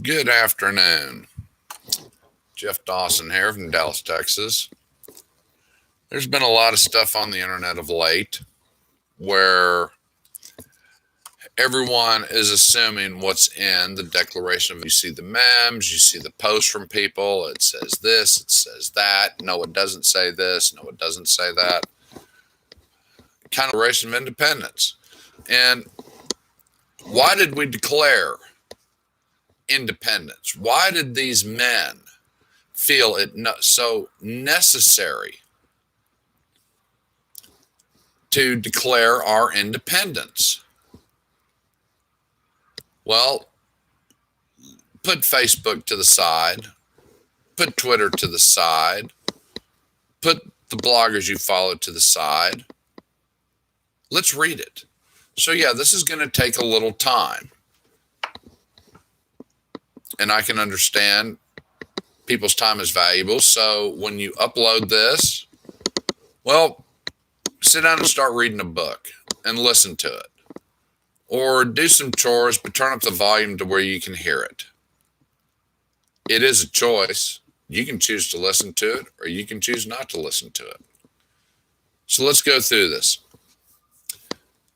Good afternoon. Jeff Dawson here from Dallas, Texas. There's been a lot of stuff on the internet of late where everyone is assuming what's in the Declaration of. You see the memes, you see the posts from people. It says this, it says that. No, it doesn't say this. No, it doesn't say that. Kind of Declaration of Independence. And why did we declare independence? Why did these men feel it so necessary to declare our independence? Well, put Facebook to the side, put Twitter to the side, put the bloggers you follow to the side. Let's read it. So yeah, this is going to take a little time. And I can understand people's time is valuable. So when you upload this, well, sit down and start reading a book and listen to it. Or do some chores, but turn up the volume to where you can hear it. It is a choice. You can choose to listen to it, or you can choose not to listen to it. So let's go through this.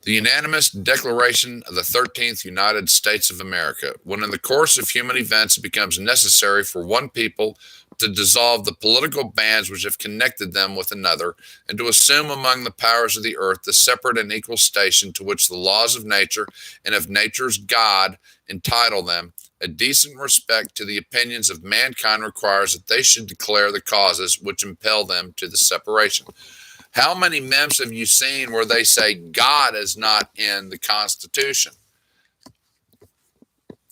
The unanimous Declaration of the 13th United States of America. When in the course of human events it becomes necessary for one people to dissolve the political bands which have connected them with another, and to assume among the powers of the earth the separate and equal station to which the laws of nature and of nature's God entitle them, a decent respect to the opinions of mankind requires that they should declare the causes which impel them to the separation. How many memes have you seen where they say God is not in the Constitution?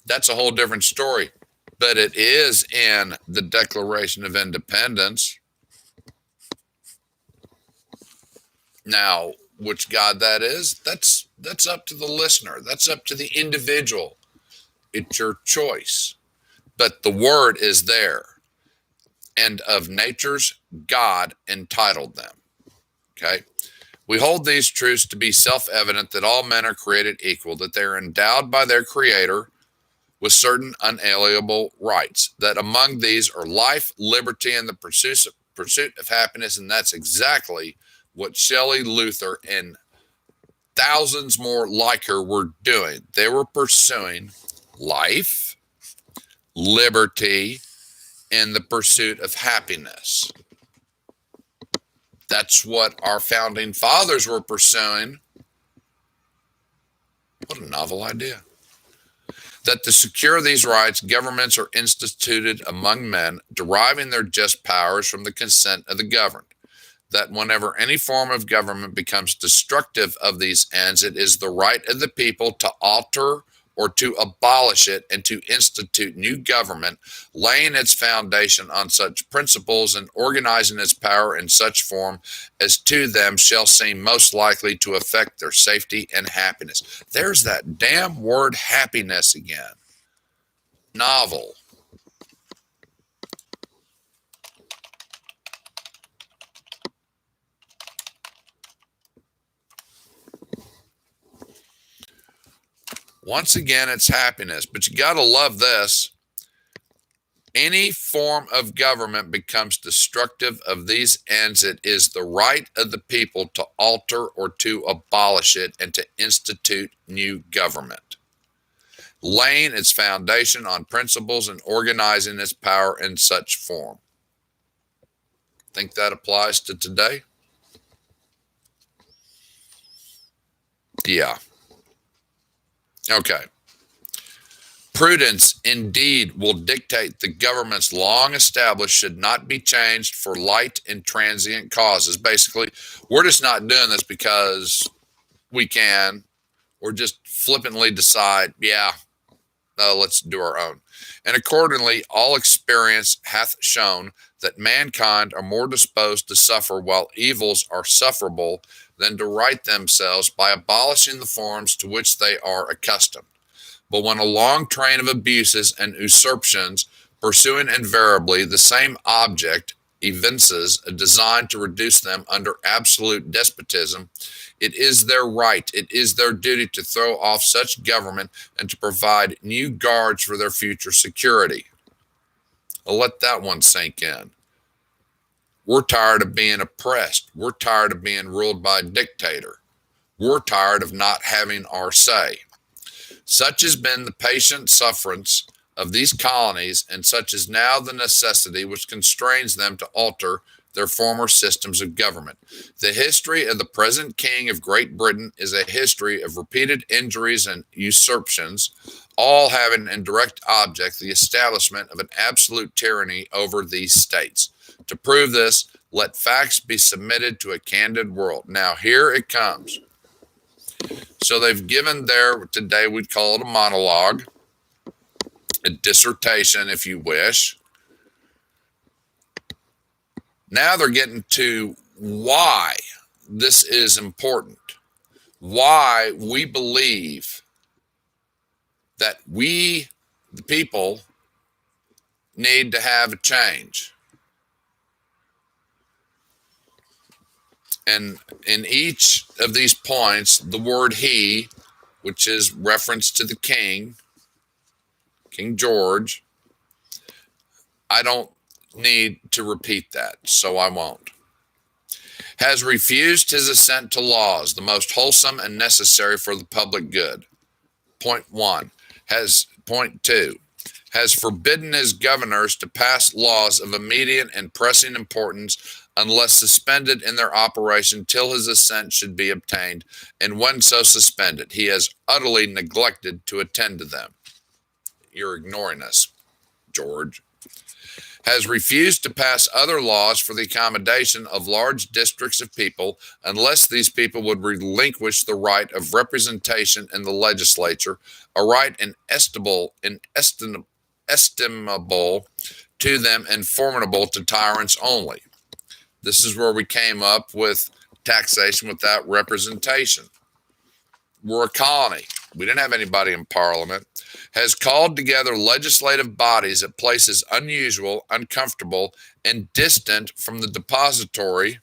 That's a whole different story. But it is in the Declaration of Independence. Now, which God that is, that's up to the listener. That's up to the individual. It's your choice. But the word is there. And of nature's God entitled them. Okay? We hold these truths to be self-evident that all men are created equal, that they are endowed by their Creator with certain unalienable rights, that among these are life, liberty, and the pursuit of happiness. And that's exactly what Shelley, Luther, and thousands more like her were doing. They were pursuing life, liberty, and the pursuit of happiness. That's what our founding fathers were pursuing. What a novel idea. That to secure these rights, governments are instituted among men, deriving their just powers from the consent of the governed. That whenever any form of government becomes destructive of these ends, it is the right of the people to alter or to abolish it and to institute new government, laying its foundation on such principles and organizing its power in such form as to them shall seem most likely to affect their safety and happiness. There's that damn word happiness again. Novel. Once again, it's happiness, but you got to love this. Any form of government becomes destructive of these ends. It is the right of the people to alter or to abolish it and to institute new government, laying its foundation on principles and organizing its power in such form. Think that applies to today? Yeah. Okay. Prudence indeed will dictate the governments long established should not be changed for light and transient causes. Basically, we're just not doing this because we can, or just flippantly decide, let's do our own. And accordingly, all experience hath shown that mankind are more disposed to suffer while evils are sufferable than to right themselves by abolishing the forms to which they are accustomed. But when a long train of abuses and usurpations, pursuing invariably the same object, evinces a design to reduce them under absolute despotism, It is their right, it is their duty to throw off such government and to provide new guards for their future security. I'll let that one sink in. We're tired of being oppressed. We're tired of being ruled by a dictator. We're tired of not having our say. Such has been the patient sufferance of these colonies, and such is now the necessity which constrains them to alter their former systems of government. The history of the present King of Great Britain is a history of repeated injuries and usurpations, all having in direct object the establishment of an absolute tyranny over these states. To prove this, let facts be submitted to a candid world. Now, here it comes. So they've given their, today we'd call it a monologue, a dissertation, if you wish. Now they're getting to why this is important, why we believe that we, the people, need to have a change. And in each of these points, the word he, which is reference to the king, King George, I don't need to repeat that, so I won't. Has refused his assent to laws, the most wholesome and necessary for the public good. Point 1. Point 2. Has forbidden his governors to pass laws of immediate and pressing importance unless suspended in their operation till his assent should be obtained, and when so suspended, he has utterly neglected to attend to them. You're ignoring us, George. Has refused to pass other laws for the accommodation of large districts of people unless these people would relinquish the right of representation in the legislature, a right inestimable to them and formidable to tyrants only. This is where we came up with taxation without representation. We're a colony. We didn't have anybody in Parliament. Has called together legislative bodies at places unusual, uncomfortable, and distant from the depository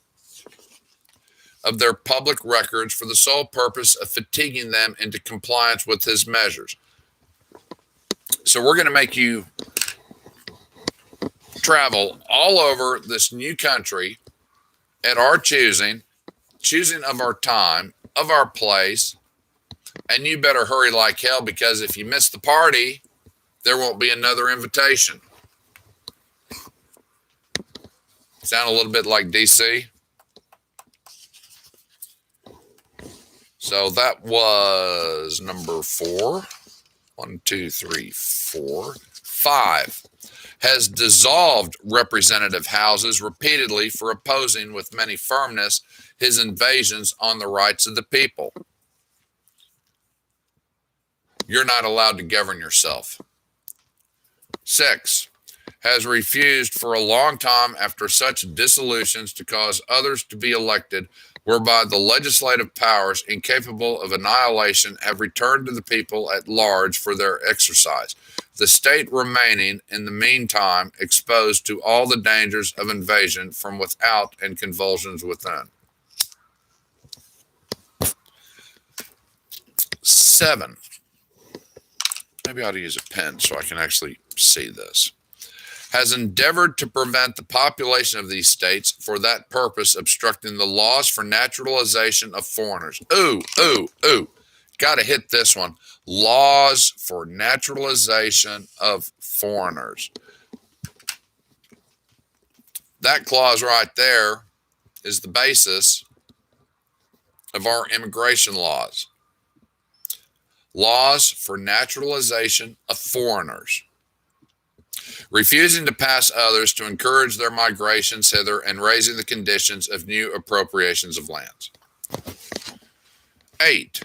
of their public records for the sole purpose of fatiguing them into compliance with his measures. So we're going to make you travel all over this new country at our choosing of our time, of our place, and you better hurry like hell, because if you miss the party, there won't be another invitation. Sound a little bit like DC? So that was number 4. 1, 2, 3, 4. 5. Has dissolved representative houses repeatedly for opposing with many firmness his invasions on the rights of the people. You're not allowed to govern yourself. 6. Has refused for a long time after such dissolutions to cause others to be elected, whereby the legislative powers, incapable of annihilation, have returned to the people at large for their exercise, the state remaining in the meantime exposed to all the dangers of invasion from without and convulsions within. 7. Maybe I ought to use a pen so I can actually see this. Has endeavored to prevent the population of these states for that purpose, obstructing the laws for naturalization of foreigners. Ooh. Got to hit this one. Laws for naturalization of foreigners. That clause right there is the basis of our immigration laws. Laws for naturalization of foreigners. Refusing to pass others to encourage their migrations hither and raising the conditions of new appropriations of lands. 8.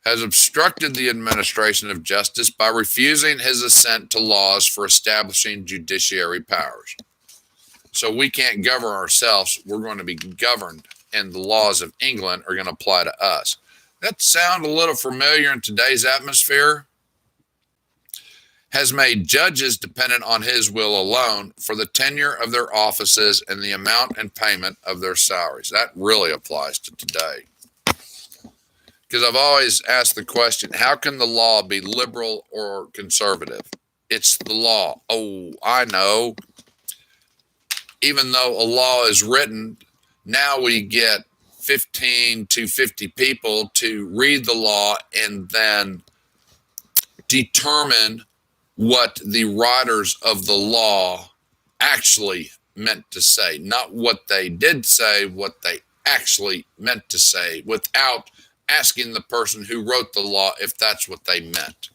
Has obstructed the administration of justice by refusing his assent to laws for establishing judiciary powers. So we can't govern ourselves. We're going to be governed, and the laws of England are going to apply to us. That sound a little familiar in today's atmosphere? Has made judges dependent on his will alone for the tenure of their offices and the amount and payment of their salaries. That really applies to today. Because I've always asked the question, how can the law be liberal or conservative? It's the law. Oh, I know. Even though a law is written, now we get 15 to 50 people to read the law and then determine what the writers of the law actually meant to say, not what they did say, what they actually meant to say, without asking the person who wrote the law if that's what they meant.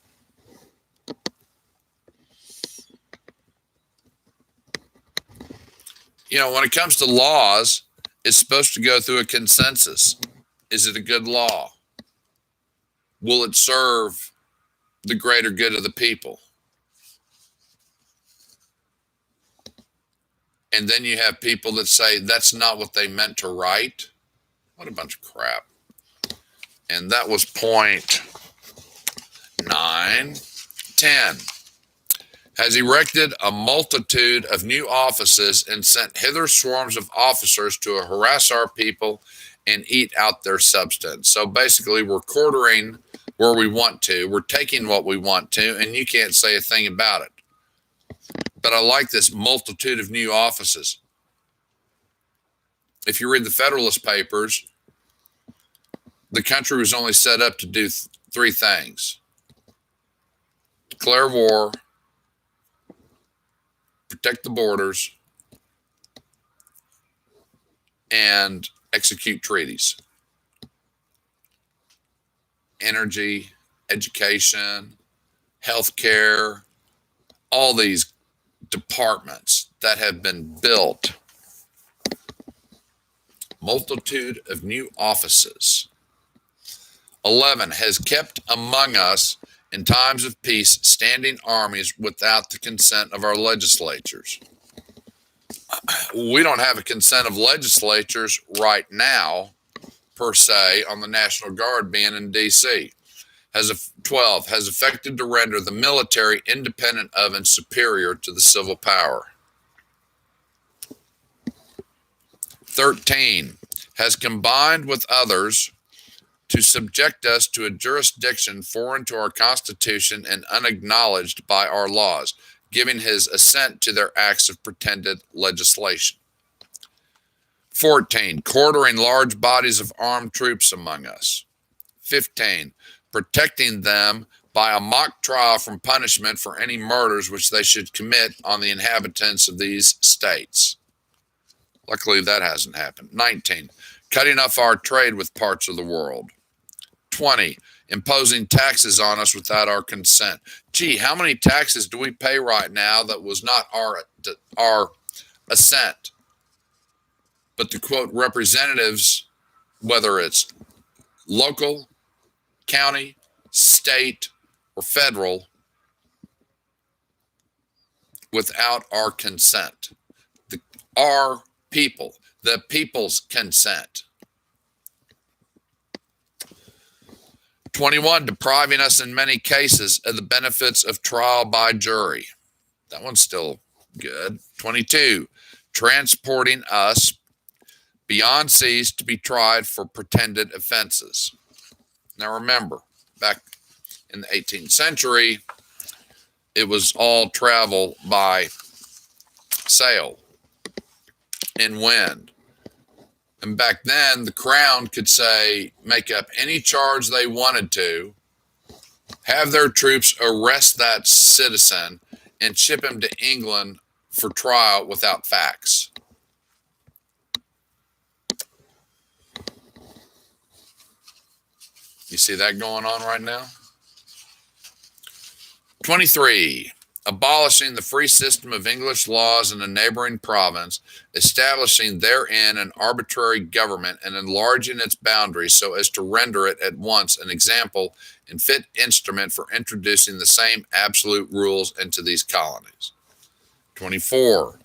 You know, when it comes to laws, it's supposed to go through a consensus. Is it a good law? Will it serve the greater good of the people? And then you have people that say that's not what they meant to write. What a bunch of crap. And that was point 9. 10. Has erected a multitude of new offices and sent hither swarms of officers to harass our people and eat out their substance. So basically, we're quartering where we want to, we're taking what we want to, and you can't say a thing about it. But I like this multitude of new offices. If you read the Federalist Papers, the country was only set up to do three things: declare war, protect the borders, and execute treaties. Energy, education, healthcare, all these departments that have been built. Multitude of new offices. 11, has kept among us in times of peace standing armies without the consent of our legislatures. We don't have a consent of legislatures right now, per se, on the National Guard being in D.C. 12, has affected to render the military independent of and superior to the civil power. 13, has combined with others to subject us to a jurisdiction foreign to our Constitution and unacknowledged by our laws, giving his assent to their acts of pretended legislation. 14, quartering large bodies of armed troops among us. 15, protecting them by a mock trial from punishment for any murders which they should commit on the inhabitants of these states. Luckily, that hasn't happened. 19, cutting off our trade with parts of the world. 20, imposing taxes on us without our consent. Gee, how many taxes do we pay right now that was not our assent? But the quote representatives, whether it's local, county, state, or federal, without our consent. Our people, the people's consent. 21, depriving us in many cases of the benefits of trial by jury. That one's still good. 22, transporting us beyond seas to be tried for pretended offenses. Now remember, back in the 18th century, it was all travel by sail and wind. And back then, the Crown could say, make up any charge they wanted to, have their troops arrest that citizen, and ship him to England for trial without facts. You see that going on right now? 23, abolishing the free system of English laws in a neighboring province, establishing therein an arbitrary government and enlarging its boundaries so as to render it at once an example and fit instrument for introducing the same absolute rules into these colonies. 24,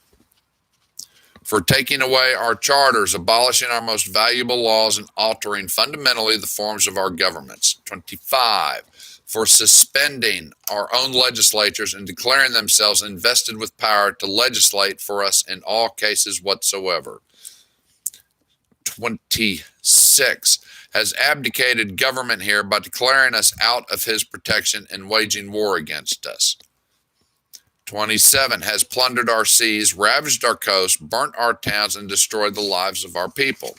for taking away our charters, abolishing our most valuable laws, and altering fundamentally the forms of our governments. 25, for suspending our own legislatures and declaring themselves invested with power to legislate for us in all cases whatsoever. 26, has abdicated government here by declaring us out of his protection and waging war against us. 27, has plundered our seas, ravaged our coasts, burnt our towns, and destroyed the lives of our people.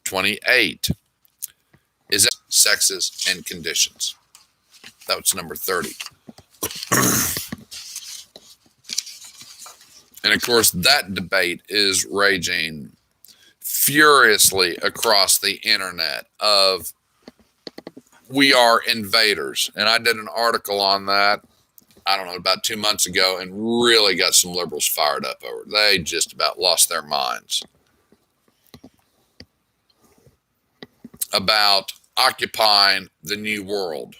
28 is sexes and conditions. That's number 30. And of course, that debate is raging furiously across the internet of we are invaders. And I did an article on that, I don't know, about 2 months ago, and really got some liberals fired up over it. They just about lost their minds about occupying the New World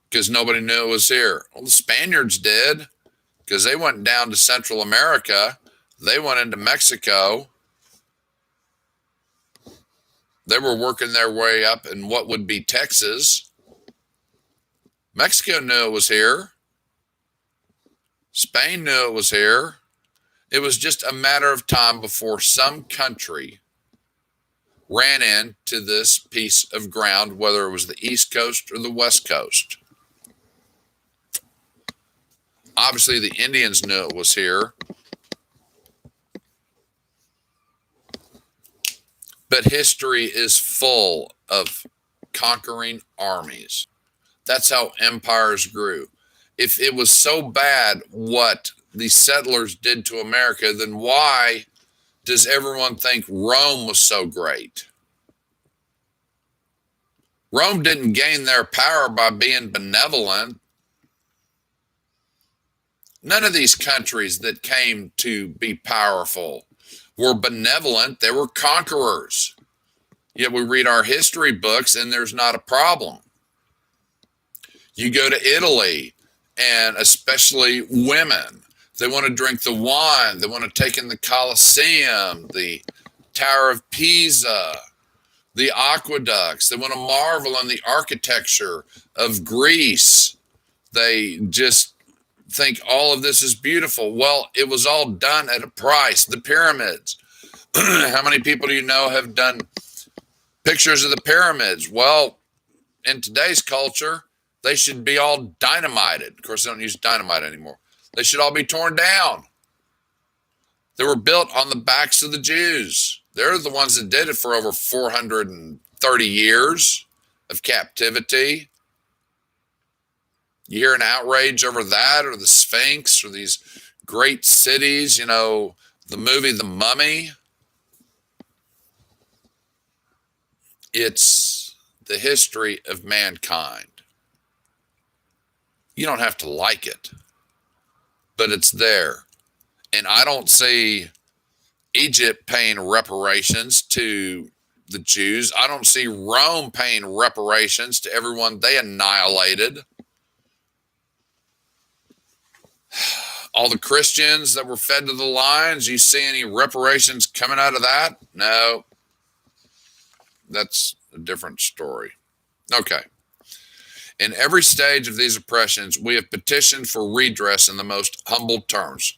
because nobody knew it was here. Well, the Spaniards did, because they went down to Central America. They went into Mexico. They were working their way up in what would be Texas. Mexico knew it was here. Spain knew it was here. It was just a matter of time before some country ran into this piece of ground, whether it was the East Coast or the West Coast. Obviously, the Indians knew it was here. But history is full of conquering armies. That's how empires grew. If it was so bad what the settlers did to America, then why does everyone think Rome was so great? Rome didn't gain their power by being benevolent. None of these countries that came to be powerful were benevolent. They were conquerors. Yet we read our history books and there's not a problem. You go to Italy, and especially women, they want to drink the wine. They want to take in the Colosseum, the Tower of Pisa, the aqueducts. They want to marvel in the architecture of Greece. They just think all of this is beautiful. Well, it was all done at a price. The pyramids. How many people do you know have done pictures of the pyramids? Well, in today's culture, they should be all dynamited. Of course, they don't use dynamite anymore. They should all be torn down. They were built on the backs of the Jews. They're the ones that did it for over 430 years of captivity. You hear an outrage over that, or the Sphinx, or these great cities, you know, the movie The Mummy. It's the history of mankind. You don't have to like it, but it's there. And I don't see Egypt paying reparations to the Jews. I don't see Rome paying reparations to everyone they annihilated. All the Christians that were fed to the lions, you see any reparations coming out of that? No. That's a different story. Okay. In every stage of these oppressions, we have petitioned for redress in the most humble terms.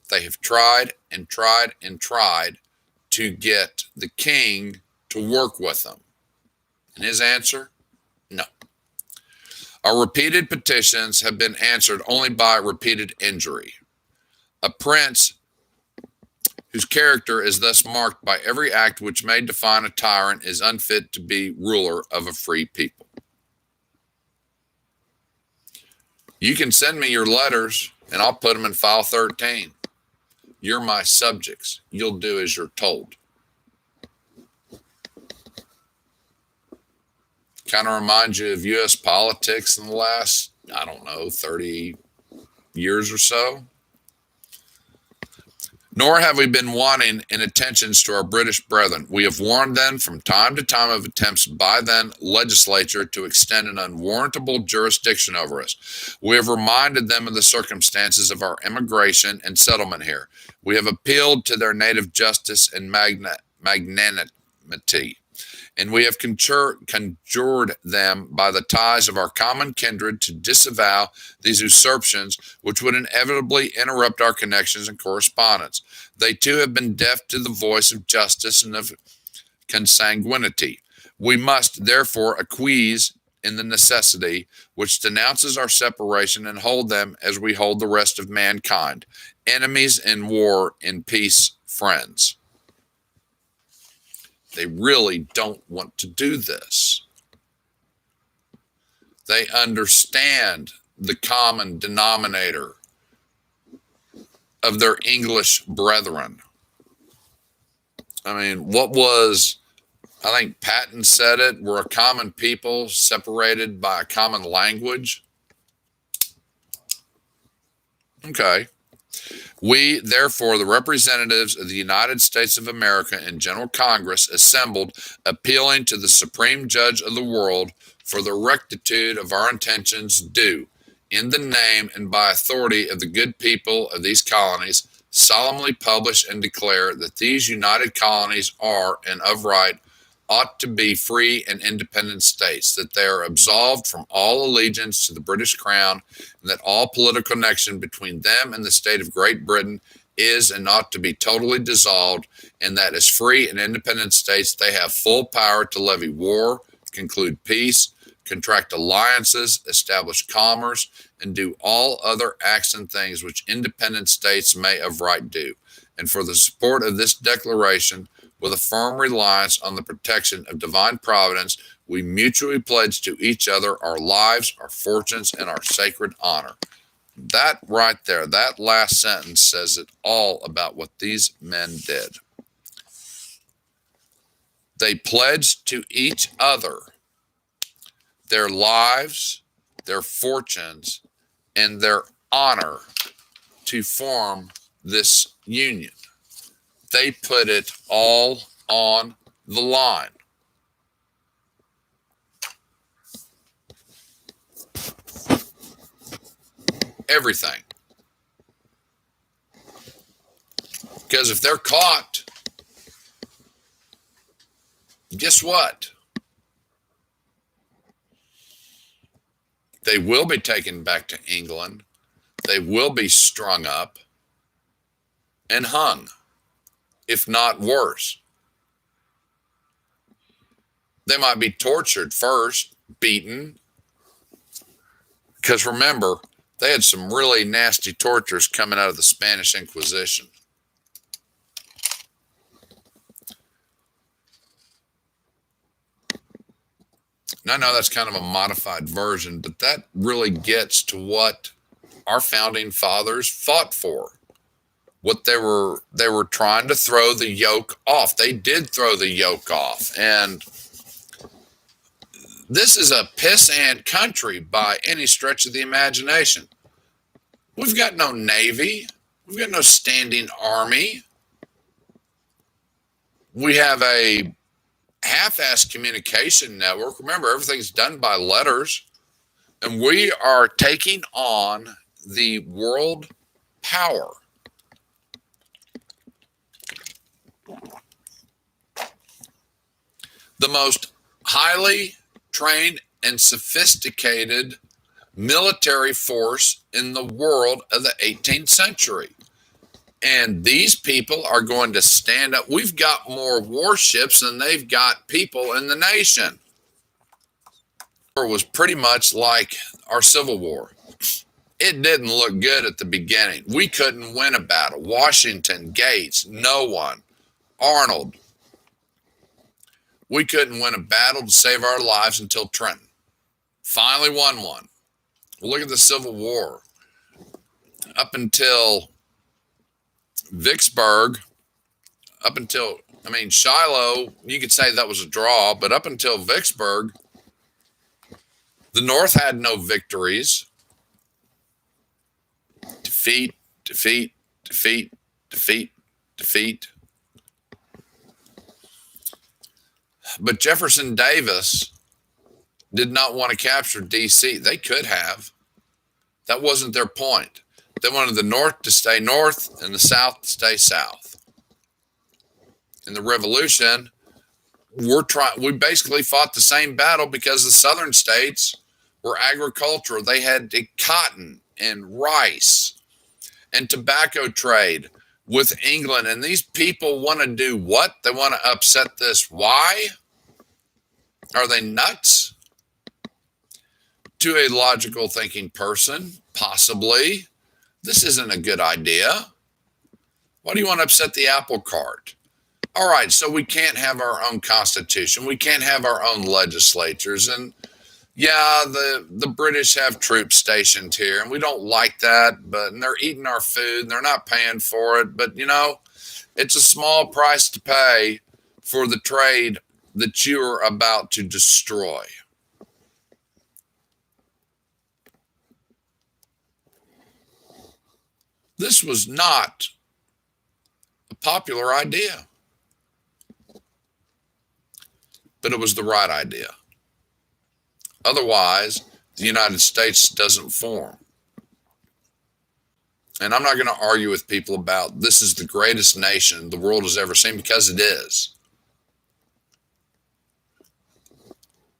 They have tried and tried and tried to get the king to work with them. And his answer? No. Our repeated petitions have been answered only by repeated injury. A prince whose character is thus marked by every act which may define a tyrant is unfit to be ruler of a free people. You can send me your letters and I'll put them in file 13. You're my subjects. You'll do as you're told. Kind of reminds you of U.S. politics in the last, 30 years or so. Nor have we been wanting in attentions to our British brethren. We have warned them from time to time of attempts by then legislature to extend an unwarrantable jurisdiction over us. We have reminded them of the circumstances of our immigration and settlement here. We have appealed to their native justice and magnanimity. And we have conjured them by the ties of our common kindred to disavow these usurpations, which would inevitably interrupt our connections and correspondence. They too have been deaf to the voice of justice and have consanguinity. We must therefore acquiesce in the necessity which denounces our separation and hold them as we hold the rest of mankind, enemies in war, in peace, friends. They really don't want to do this. They understand the common denominator of their English brethren. I mean, I think Patton said it, we're a common people separated by a common language. Okay. We, therefore, the representatives of the United States of America in General Congress, assembled, appealing to the Supreme Judge of the world for the rectitude of our intentions, do, in the name and by authority of the good people of these colonies, solemnly publish and declare that these united colonies are, and of right, ought to be free and independent states, that they are absolved from all allegiance to the British Crown, and that all political connection between them and the state of Great Britain is and ought to be totally dissolved, and that as free and independent states they have full power to levy war, conclude peace, contract alliances, establish commerce, and do all other acts and things which independent states may of right do. And for the support of this declaration, with a firm reliance on the protection of divine providence, we mutually pledge to each other our lives, our fortunes, and our sacred honor. That right there, that last sentence says it all about what these men did. They pledged to each other their lives, their fortunes, and their honor to form this union. They put it all on the line. Everything. Because if they're caught, guess what? They will be taken back to England. They will be strung up and hung, if not worse. They might be tortured first, beaten, because remember, they had some really nasty tortures coming out of the Spanish Inquisition. And I know that's kind of a modified version, but that really gets to what our founding fathers fought for. What they were trying to throw the yoke off. They did throw the yoke off. And this is a pissant country by any stretch of the imagination. We've got no navy. We've got no standing army. We have a half-assed communication network. Remember, everything's done by letters. And we are taking on the world power. The most highly trained and sophisticated military force in the world of the 18th century. And these people are going to stand up. We've got more warships than they've got people in the nation. It was pretty much like our Civil War. It didn't look good at the beginning. We couldn't win a battle. Washington, Gates, no one. Arnold. We couldn't win a battle to save our lives until Trenton. Finally won one. Look at the Civil War. Up until Vicksburg, Shiloh, you could say that was a draw, but up until Vicksburg, the North had no victories. Defeat, defeat, defeat, defeat, defeat. But Jefferson Davis did not want to capture D.C. They could have. That wasn't their point. They wanted the North to stay North and the South to stay South. In the Revolution, we basically fought the same battle because the Southern states were agricultural. They had cotton and rice and tobacco trade with England. And these people want to do what? They want to upset this. Why? Are they nuts? To a logical thinking person, possibly. This isn't a good idea. Why do you want to upset the apple cart? All right, so we can't have our own constitution. We can't have our own legislatures. And yeah, the British have troops stationed here, and we don't like that, but they're eating our food, and they're not paying for it. But, it's a small price to pay for the trade that you're about to destroy. This was not a popular idea, but it was the right idea. Otherwise, the United States doesn't form. And I'm not going to argue with people about this is the greatest nation the world has ever seen, because it is.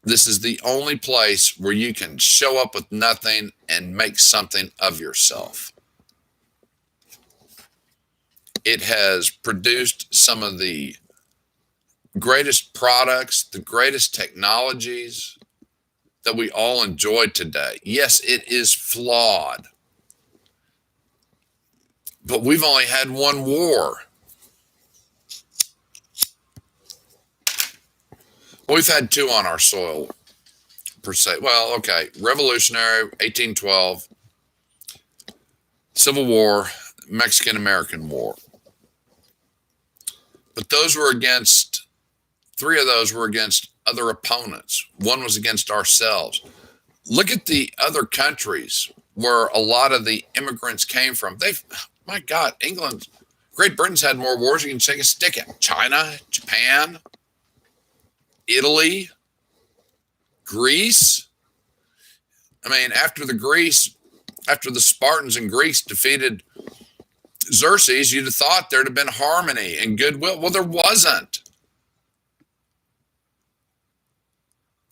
This is the only place where you can show up with nothing and make something of yourself. It has produced some of the greatest products, the greatest technologies that we all enjoy today. Yes, it is flawed, but we've only had one war. We've had two on our soil, per se. Well, okay, Revolutionary, 1812, Civil War, Mexican-American War. But those were against, three of those were against other opponents. One was against ourselves. Look at the other countries where a lot of the immigrants came from. My God, England, Great Britain's had more wars you can take a stick at. China, Japan, Italy, Greece. I mean, after the Spartans in Greece defeated Xerxes, you'd have thought there'd have been harmony and goodwill. Well, there wasn't.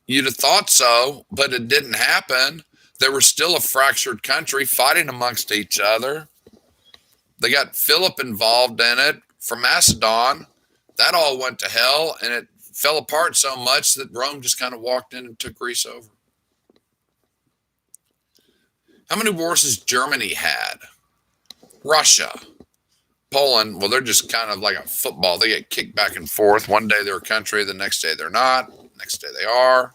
You'd have thought so, but it didn't happen. They were still a fractured country fighting amongst each other. They got Philip involved in it from Macedon. That all went to hell, and it fell apart so much that Rome just kind of walked in and took Greece over. How many wars has Germany had? Russia, Poland, well, they're just kind of like a football. They get kicked back and forth. One day they're a country, the next day they're not, next day they are.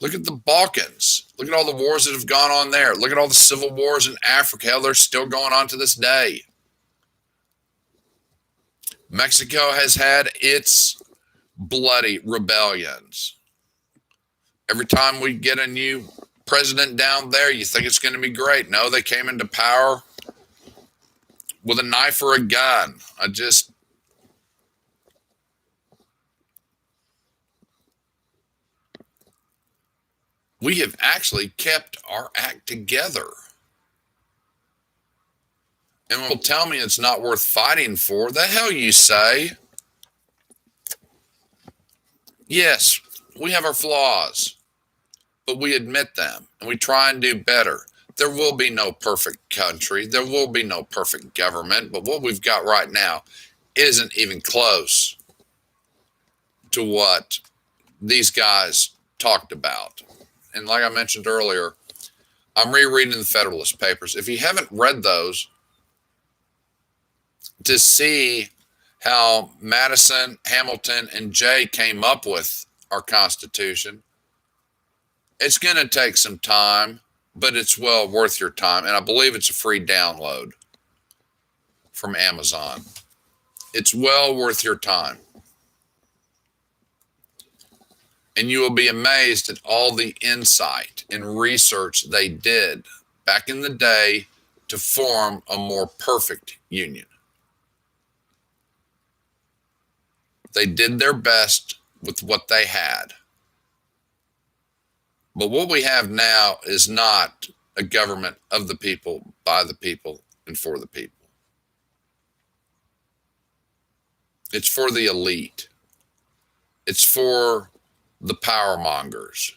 Look at the Balkans. Look at all the wars that have gone on there. Look at all the civil wars in Africa. Hell, they're still going on to this day. Mexico has had its bloody rebellions. Every time we get a new president down there, you think it's going to be great. No, they came into power with a knife or a gun. We have actually kept our act together. And will tell me it's not worth fighting for, the hell you say. Yes, we have our flaws, but we admit them and we try and do better. There will be no perfect country. There will be no perfect government, but what we've got right now isn't even close to what these guys talked about. And like I mentioned earlier, I'm rereading the Federalist Papers. If you haven't read those, to see how Madison, Hamilton, and Jay came up with our Constitution, it's going to take some time, but it's well worth your time. And I believe it's a free download from Amazon. It's well worth your time. And you will be amazed at all the insight and research they did back in the day to form a more perfect union. They did their best with what they had. But what we have now is not a government of the people, by the people, and for the people. It's for the elite. It's for the power mongers.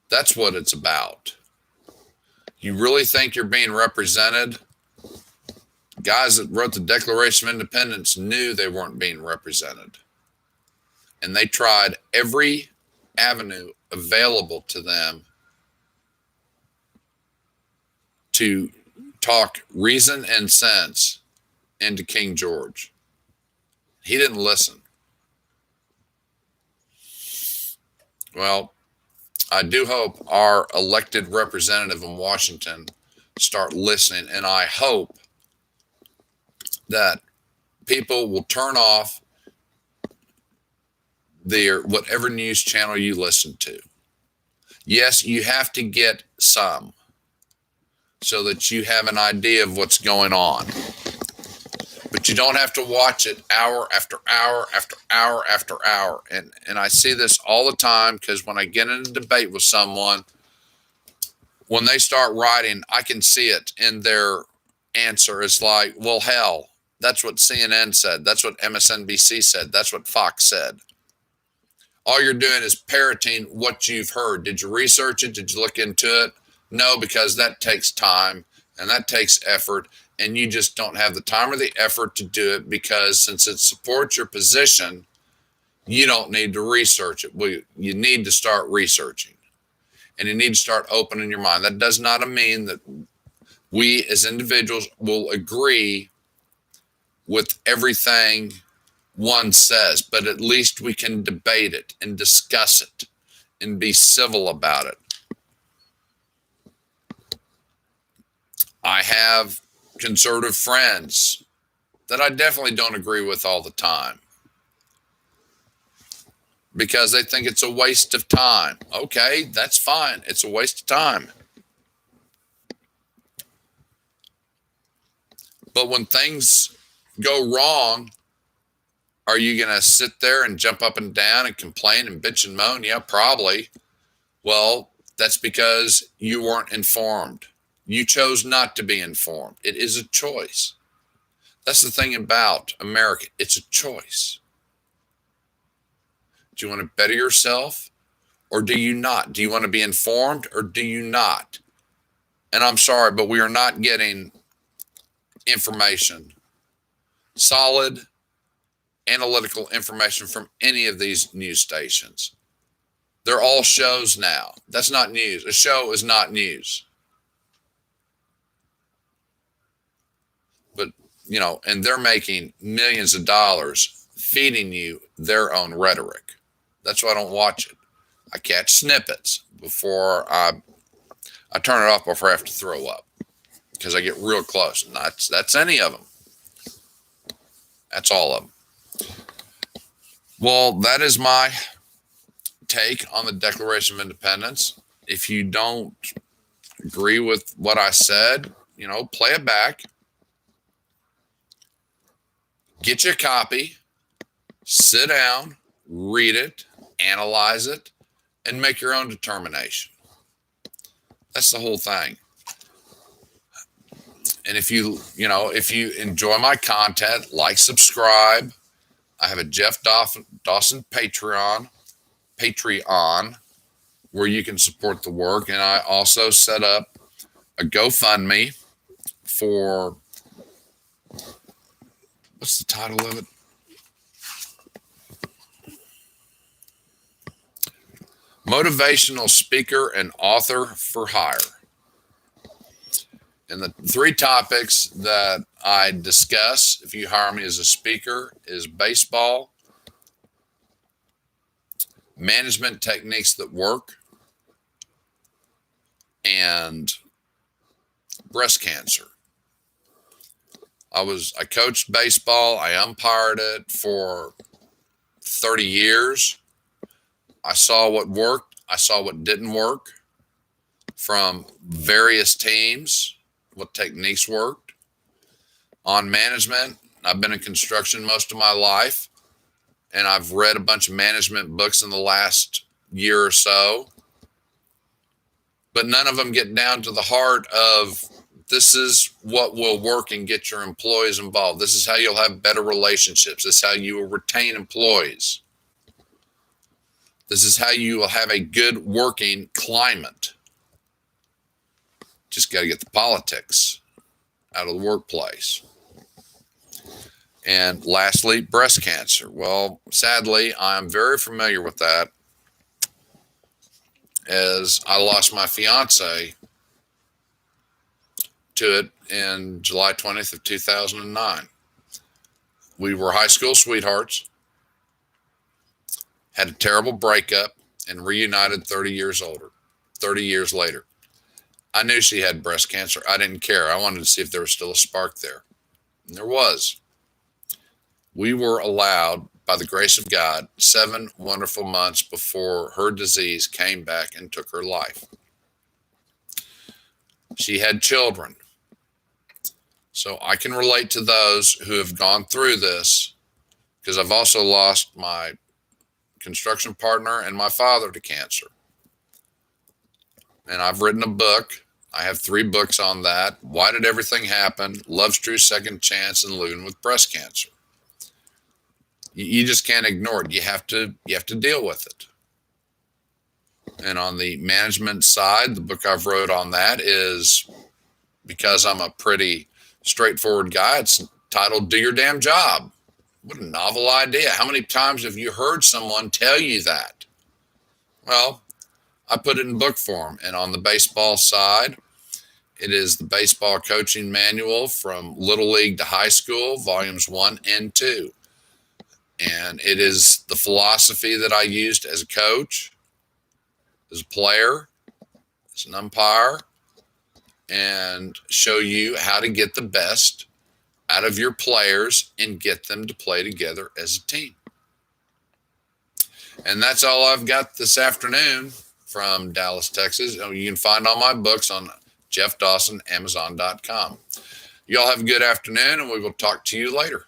That's what it's about. You really think you're being represented? Guys that wrote the Declaration of Independence knew they weren't being represented. And they tried every avenue available to them to talk reason and sense into King George. He didn't listen. Well, I do hope our elected representative in Washington start listening, and I hope that people will turn off their whatever news channel you listen to. Yes, you have to get some so that you have an idea of what's going on. But you don't have to watch it hour after hour after hour after hour. And I see this all the time, because when I get in a debate with someone, when they start writing, I can see it in their answer. It's like, well, hell, that's what CNN said. That's what MSNBC said. That's what Fox said. All you're doing is parroting what you've heard. Did you research it? Did you look into it? No, because that takes time and that takes effort, and you just don't have the time or the effort to do it, because since it supports your position, you don't need to research it. Well, you need to start researching, and you need to start opening your mind. That does not mean that we as individuals will agree with everything one says, but at least we can debate it and discuss it and be civil about it. I have conservative friends that I definitely don't agree with all the time, because they think it's a waste of time. Okay, that's fine. It's a waste of time. But when things go wrong, are you going to sit there and jump up and down and complain and bitch and moan? Yeah, probably. Well, that's because you weren't informed. You chose not to be informed. It is a choice. That's the thing about America. It's a choice. Do you want to better yourself, or do you not? Do you want to be informed, or do you not? And I'm sorry, but we are not getting information, solid, analytical information from any of these news stations. They're all shows now. That's not news. A show is not news. But, and they're making millions of dollars feeding you their own rhetoric. That's why I don't watch it. I catch snippets before I turn it off before I have to throw up, because I get real close. And that's any of them. That's all of them. Well, that is my take on the Declaration of Independence. If you don't agree with what I said, play it back. Get you a copy, sit down, read it, analyze it, and make your own determination. That's the whole thing. And if you enjoy my content, like, subscribe. I have a Jeff Dawson Patreon, where you can support the work. And I also set up a GoFundMe for, what's the title of it? Motivational Speaker and Author for Hire. And the three topics that I discuss, if you hire me as a speaker, is baseball, management techniques that work, and breast cancer. I coached baseball. I umpired it for 30 years. I saw what worked. I saw what didn't work from various teams, what techniques worked. On management, I've been in construction most of my life, and I've read a bunch of management books in the last year or so, but none of them get down to the heart of, this is what will work and get your employees involved. This is how you'll have better relationships. This is how you will retain employees. This is how you will have a good working climate. Just got to get the politics out of the workplace. And lastly, breast cancer. Well, sadly, I'm very familiar with that, as I lost my fiance to it in July 20th of 2009. We were high school sweethearts, had a terrible breakup, and reunited 30 years later. I knew she had breast cancer. I didn't care. I wanted to see if there was still a spark there. And there was. We were allowed, by the grace of God, 7 wonderful months before her disease came back and took her life. She had children. So I can relate to those who have gone through this, because I've also lost my construction partner and my father to cancer. And I've written a book. I have 3 books on that. Why Did Everything Happen? Love's True Second Chance, and Living with Breast Cancer. You just can't ignore it. You have to deal with it. And on the management side, the book I've wrote on that is, because I'm a pretty straightforward guy, it's titled Do Your Damn Job. What a novel idea. How many times have you heard someone tell you that? Well, I put it in book form. And on the baseball side, it is the Baseball Coaching Manual from Little League to High School, volumes 1 and 2. And it is the philosophy that I used as a coach, as a player, as an umpire, and show you how to get the best out of your players and get them to play together as a team. And that's all I've got this afternoon from Dallas, Texas. You can find all my books on Jeff Dawson, Amazon.com. You all have a good afternoon, and we will talk to you later.